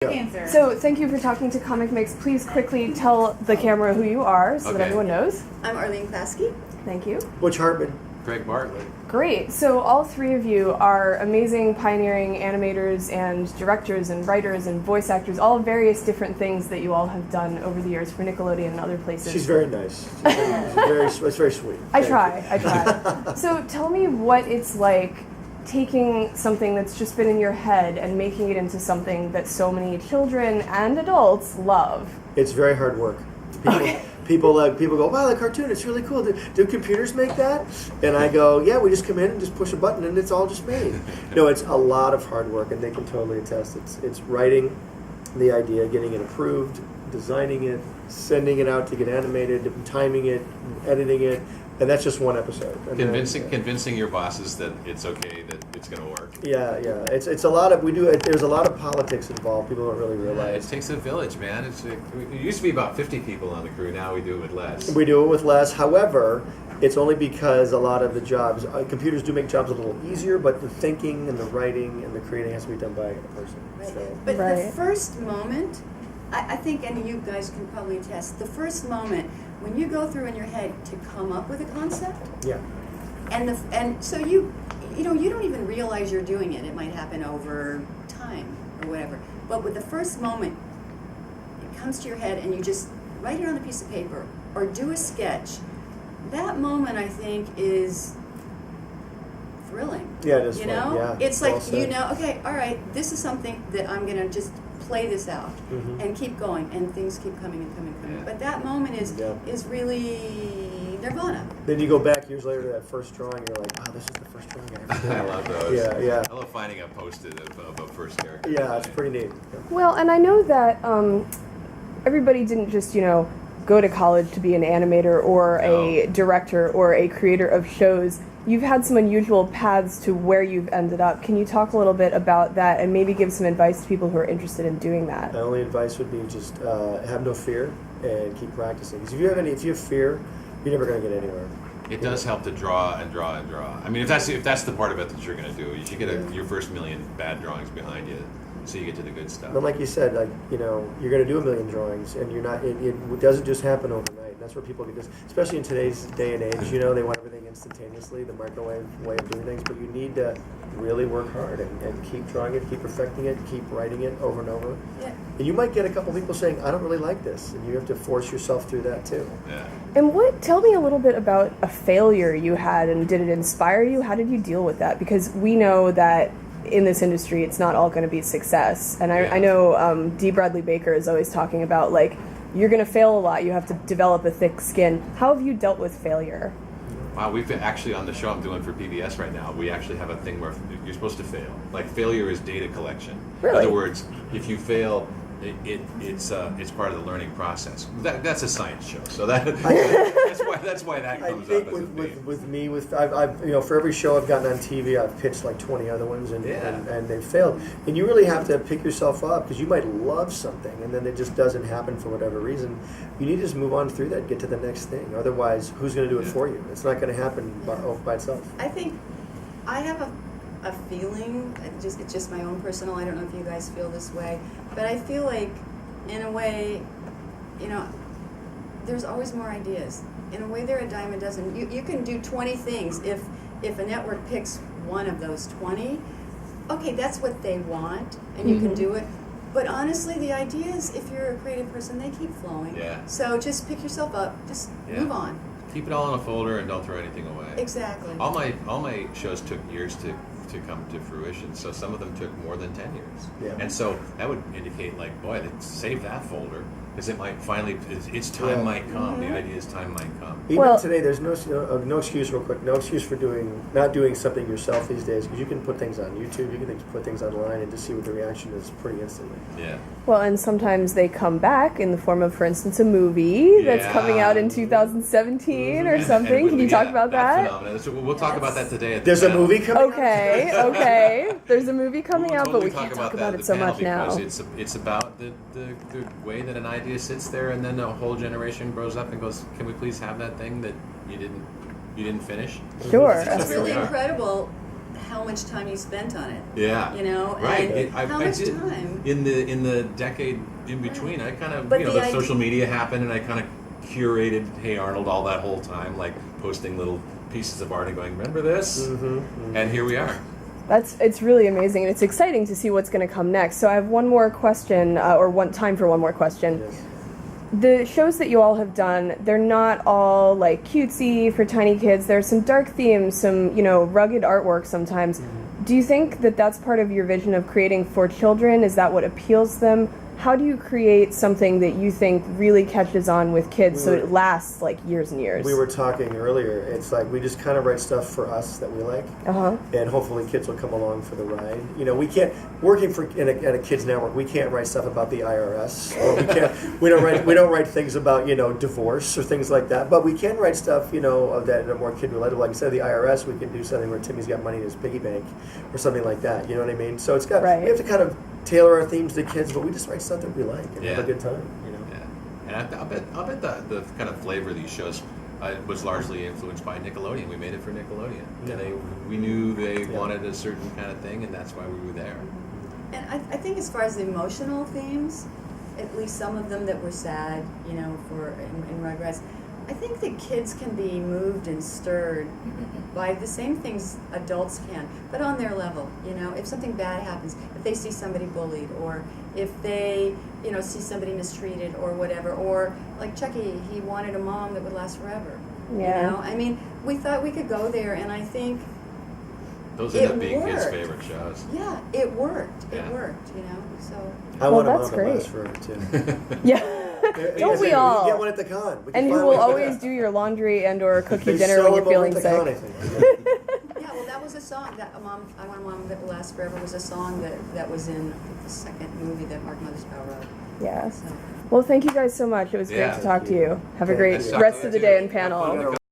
Answer. So thank you for talking to Comic Mix. Please quickly tell the camera who you are so that everyone knows. I'm Arlene Klasky. Thank you. Butch Hartman. Greg Bartlett. Great. So all three of you are amazing pioneering animators and directors and writers and voice actors, all various different things that you all have done over the years for Nickelodeon and other places. She's very nice. It's very sweet. I try. So tell me what it's like taking something that's just been in your head and making it into something that so many children and adults love. It's very hard work. People go, wow, the cartoon, it's really cool. Do computers make that? And I go, yeah, we just come in and just push a button and it's all just made. No, it's a lot of hard work, and they can totally attest. It's writing the idea, getting it approved, designing it, sending it out to get animated, timing it, editing it. And that's just one episode. And convincing your bosses that it's okay, that it's going to work. Yeah. It's a lot of there's a lot of politics involved. People don't really realize. It takes a village, man. It used to be about 50 people on the crew. Now we do it with less. We do it with less. However, it's only because a lot of the jobs, computers do make jobs a little easier, but the thinking and the writing and the creating has to be done by a person. Right. So. But the first moment, I think, and you guys can probably attest, the first moment when you go through in your head to come up with a concept, and so you don't even realize you're doing it. It might happen over time or whatever. But with the first moment, it comes to your head and you just write it on a piece of paper or do a sketch. That moment, I think, is thrilling. Yeah, it is. You know, yeah, it's like well okay, all right, this is something that I'm gonna just play this out and keep going, and things keep coming and coming and coming. Yeah. But that moment is really nirvana. Then you go back years later to that first drawing, you're like, wow, this is the first drawing I ever did. I love those. Yeah. I love finding a post-it of a first character. Yeah, it's pretty neat. Well, and I know that everybody didn't just, go to college to be an animator or a director or a creator of shows. You've had some unusual paths to where you've ended up. Can you talk a little bit about that and maybe give some advice to people who are interested in doing that? My only advice would be just have no fear and keep practicing. Because if you have fear, you're never going to get anywhere. It does help to draw and draw and draw. I mean, if that's the part of it that you're going to do, you should get your first million bad drawings behind you, so you get to the good stuff. But like you said, you're going to do a million drawings, and you're not. It doesn't just happen overnight. That's where people get this, especially in today's day and age. They want everything instantaneously, the microwave way of doing things. But you need to really work hard and keep drawing it, keep perfecting it, keep writing it over and over. Yeah. And you might get a couple people saying, "I don't really like this," and you have to force yourself through that too. Yeah. And tell me a little bit about a failure you had, and did it inspire you? How did you deal with that? Because we know that in this industry, it's not all going to be success. And I know D. Bradley Baker is always talking about, you're going to fail a lot. You have to develop a thick skin. How have you dealt with failure? Wow, we've actually, on the show I'm doing for PBS right now, we actually have a thing where you're supposed to fail. Failure is data collection. Really? In other words, if you fail, it's part of the learning process. That's a science show, so that's why that comes I think up as a theme. with me, I've for every show I've gotten on TV, I've pitched 20 other ones, and they've failed. And you really have to pick yourself up, because you might love something, and then it just doesn't happen for whatever reason. You need to just move on through that, get to the next thing. Otherwise, who's going to do it for you? It's not going to happen by itself. I think I have a feeling, it's just my own personal, I don't know if you guys feel this way, but I feel like, in a way, there's always more ideas. In a way, they're a dime a dozen. You can do 20 things. If a network picks one of those 20, okay, that's what they want, and you can do it. But honestly, the ideas, if you're a creative person, they keep flowing. Yeah. So just pick yourself up, just move on. Keep it all in a folder and don't throw anything away. Exactly. All my shows took years to come to fruition, so some of them took more than 10 years. Yeah. And so that would indicate, boy, save that folder, because it might finally, its time might come. The idea's time might come. Even today, there's no excuse, real quick, no excuse for not doing something yourself these days, because you can put things on YouTube, you can put things online and just see what the reaction is pretty instantly. Yeah. Well, and sometimes they come back in the form of, for instance, a movie that's coming out in 2017 or something. Can you talk about that? Phenomenal. So we'll talk about that today. There's a movie coming out? Okay. There's a movie coming out, but we totally can't talk about it so much now. It's about the way that an idea sits there, and then a whole generation grows up and goes, "Can we please have that thing that you didn't finish?" Sure. It's really incredible how much time you spent on it. Yeah. You know, Right. and how much time. In the decade in between, I kind of, But the the idea- social media happened, and I kind of curated Hey Arnold all that whole time, like posting little pieces of art and going, remember this? And here we are. It's really amazing, and it's exciting to see what's going to come next. So I have one more question, time for one more question. Yes. The shows that you all have done, they're not all like cutesy for tiny kids. There's some dark themes, some rugged artwork sometimes. Do you think that that's part of your vision of creating for children? Is that what appeals to them? How do you create something that you think really catches on with kids so it lasts like years and years? We were talking earlier. It's like we just kind of write stuff for us that we like, and hopefully kids will come along for the ride. We can't working at a kids network. We can't write stuff about the IRS, or we don't write things about divorce or things like that. But we can write stuff of that are more kid related. Like instead of the IRS, we can do something where Timmy's got money in his piggy bank or something like that. You know what I mean? So it's got we have to kind of tailor our themes to kids, but we just write stuff that we like and have a good time. Yeah, and I'll bet the kind of flavor of these shows was largely influenced by Nickelodeon. We made it for Nickelodeon, and we knew they wanted a certain kind of thing, and that's why we were there. And I think as far as the emotional themes, at least some of them that were sad, for in Rugrats, I think that kids can be moved and stirred by the same things adults can, but on their level. If something bad happens, if they see somebody bullied, or if they, see somebody mistreated or whatever, or like Chucky, he wanted a mom that would last forever. Yeah. I mean, we thought we could go there, and I think those end up being kids' favorite shows. Yeah, it worked. Yeah. It worked, So. I want a that's mom that great. lasts forever too. Yeah. Don't we all? You get one at the con. And who will always do your laundry and or cook you dinner when you're feeling sick. Yeah, well, that was a song that I Want a Mom That Will Last Forever was a song that was in the second movie that Mark Mothersbaugh wrote. Yeah. So. Well, thank you guys so much. It was great to talk to you. Have a great Nice talking rest to of the you day too. and panel.